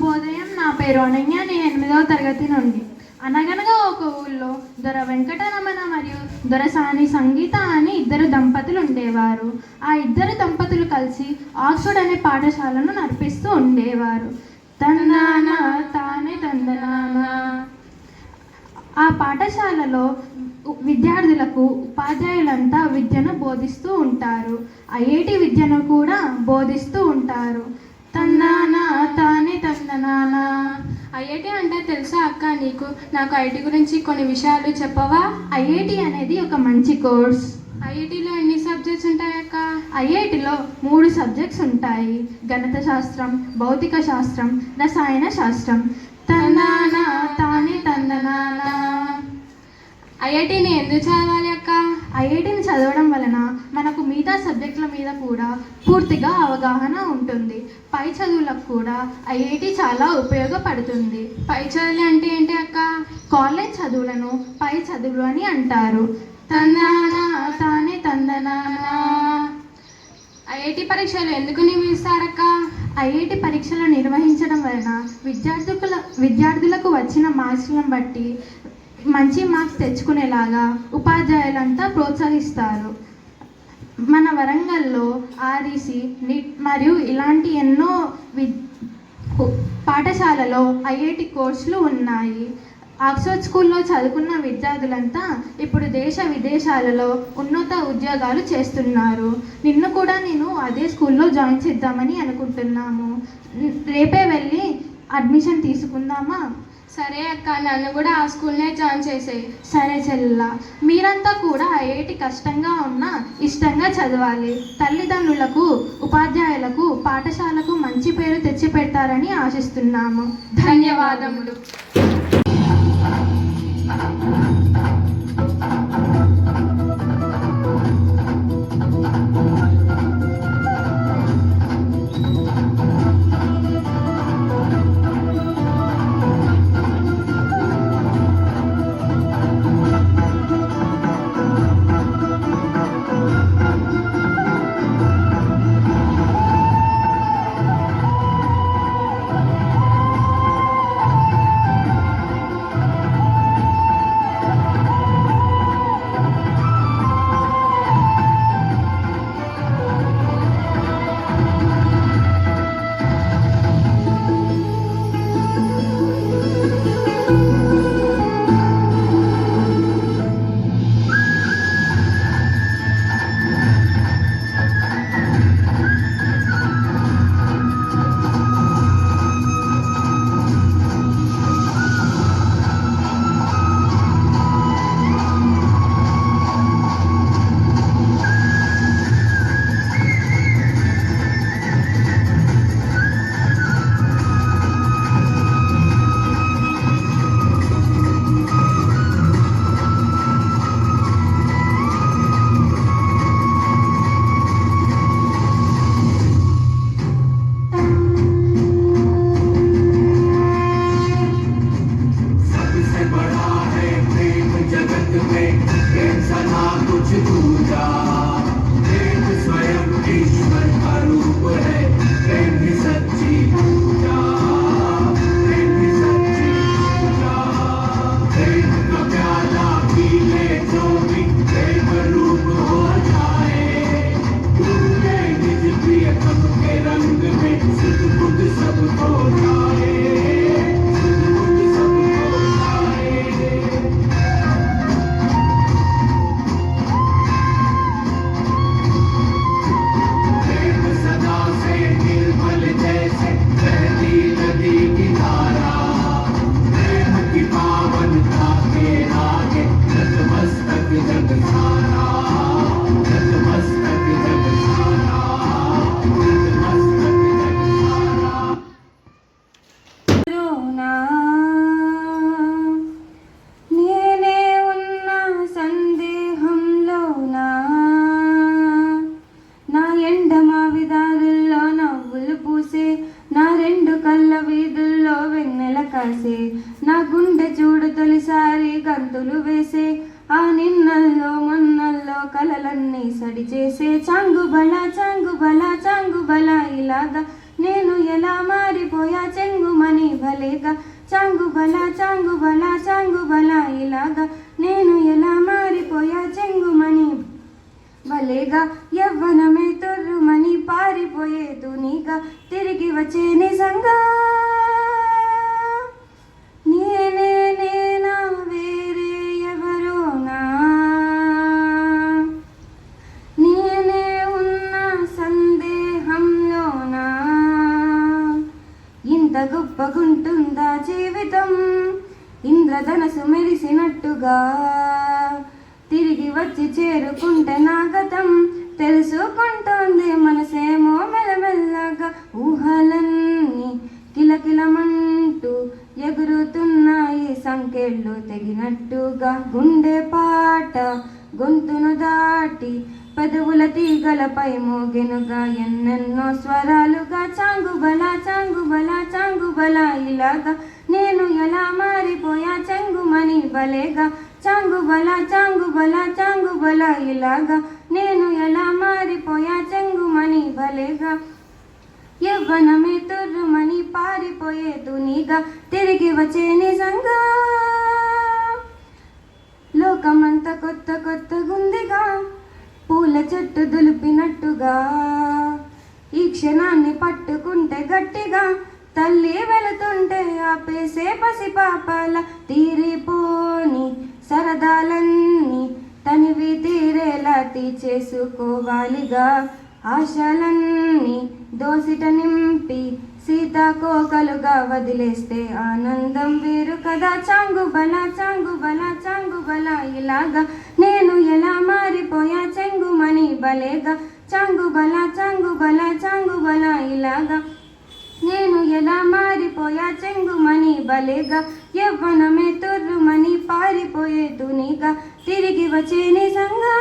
శుభోదయం. నా పేరు అనన్య. నేను 8వ తరగతి నుండి. అనగనగా ఒక ఊళ్ళో దొర వెంకటరమణ మరియు దొరసాని సంగీత అని ఇద్దరు దంపతులు ఉండేవారు. ఆ ఇద్దరు దంపతులు కలిసి ఆక్స్ఫర్డ్ అనే పాఠశాలను నడిపిస్తూ ఉండేవారు. తందాన తానే తందనాన. ఆ పాఠశాలలో విద్యార్థులకు ఉపాధ్యాయులంతా విద్యను బోధిస్తూ ఉంటారు. ఐఐటి విద్యను కూడా బోధిస్తూ ఉంటారు. తందానా తానే తందనానా. ఐఐటి అంటే తెలుసా అక్క నీకు? నాకు ఐఐటి గురించి కొన్ని విషయాలు చెప్పవా? ఐఐటి అనేది ఒక మంచి కోర్స్. ఐఐటిలో ఎన్ని సబ్జెక్ట్స్ ఉంటాయి అక్క? ఐఐటిలో 3 సబ్జెక్ట్స్ ఉంటాయి. గణిత శాస్త్రం, భౌతిక శాస్త్రం, రసాయన శాస్త్రం. తందానా తానే తందనానా. ఐఐటిని ఎందుకు చదవాలి అక్క? ఐఐటిని చదవడం వలన మనకు మిగతా సబ్జెక్టుల మీద కూడా పూర్తిగా అవగాహన ఉంటుంది. పై చదువులకు కూడా ఐఐటి చాలా ఉపయోగపడుతుంది. పై చదువులు అంటే ఏంటి అక్క? కాలేజ్ చదువులను పై చదువులు అని అంటారు. తందానా తానే తందనానా. ఐఐటి పరీక్షలు ఎందుకు నిర్వహిస్తారక్క? ఐఐటి పరీక్షలు నిర్వహించడం వలన విద్యార్థులకు వచ్చిన మార్క్స్లను బట్టి మంచి మార్క్స్ తెచ్చుకునేలాగా ఉపాధ్యాయులంతా ప్రోత్సహిస్తారు. మన వరంగల్లో ఆర్ఈసి, నిట్ మరియు ఇలాంటి ఎన్నో పాఠశాలలో ఐఐటి కోర్సులు ఉన్నాయి. ఆక్స్ఫర్డ్ స్కూల్లో చదువుకున్న విద్యార్థులంతా ఇప్పుడు దేశ విదేశాలలో ఉన్నత ఉద్యోగాలు చేస్తున్నారు. నిన్ను కూడా నేను అదే స్కూల్లో జాయిన్ చేద్దామని అనుకుంటున్నాము. రేపే వెళ్ళి అడ్మిషన్ తీసుకుందామా? సరే అక్క, నన్ను కూడా ఆ స్కూల్నే జాయిన్ చేసేయి. సరే చెల్లా. మీరంతా కూడా ఐఐటి కష్టంగా ఉన్నా ఇష్టంగా చదవాలి. తల్లిదండ్రులకు, ఉపాధ్యాయులకు, పాఠశాలకు మంచి పేరు తెచ్చిపెడతారని ఆశిస్తున్నాము. ధన్యవాదములు. నా గుండె చూడు తొలిసారి గంతులు వేసే, ఆ నిన్నల్లో మొన్నల్లో కలలన్నీ సడి చేసే. చాంగుబలా చాంగుబలా చాంగుబలా ఇలాగా నేను ఎలా మారిపోయా చెంగుమని భలేగా చాంగుబల చాంగుబల చాంగుబల ఇలాగా నేను ఎలా మారిపోయా చెంగుమని భలేగా యవ్వనమే తుర్రుమని పారిపోయే తునిగా తిరిగి వచ్చే నిజంగా నేనే నేనా వేరే ఎవరోనా నేనే ఉన్న సందేహంలోనా ఇంత గొప్పగుంటుందా జీవితం ఇంద్రధనసు మెరిసినట్టుగా తిరిగి వచ్చి చేరుకుంటే నా గతం తెలుసుకుంటోంది మనసేమో మెల్లమెల్లగా ఊహలన్నీ కిలకిలమంటూ ఎగురుతున్నాయి సంకెళ్ళు తెగినట్టుగా గుండె పాట గొంతును దాటి పెదవుల తీగలపై మోగెనుగా ఎన్నెన్నో స్వరాలుగా చాంగుబల చాంగుబల చాంగుబల ఇలాగా నేను ఎలా మారిపోయా చెంగుమని భలేగా చాంగుబల చాంగుబల చాంగుబల ఇలాగా నేను ఎలా మారిపోయా చెంగుమని భలేగా యవ్వనమే తుర్రుమని పారిపోయే తునిగా తిరిగి వచ్చే నిజంగా లోకమంతా కొత్త కొత్తగుందిగా పూల చెట్టు దులిపినట్టుగా ఈ క్షణాన్ని పట్టుకుంటే గట్టిగా తల్లి వెళుతుంటే ఆపేసే పసిపాపాల తీరిపోని సరదాలన్నీ తనివి తీరేలా తీర్చేసుకోవాలిగా ఆశలన్నీ దోసిట నింపి సీతాకోకలుగా వదిలేస్తే ఆనందం వేరు కదా చాంగుబల చాంగుబల చాంగుబల ఇలాగా నేను ఎలా మారిపోయా చెంగుమని భలేగా చాంగుబల చాంగుబల చాంగుబల ఇలాగా నేను ఎలా మారిపోయా చెంగుమని భలేగా యవ్వనమే తుర్రుమని పారిపోయే తునిగా తిరిగి వచ్చే నిజంగా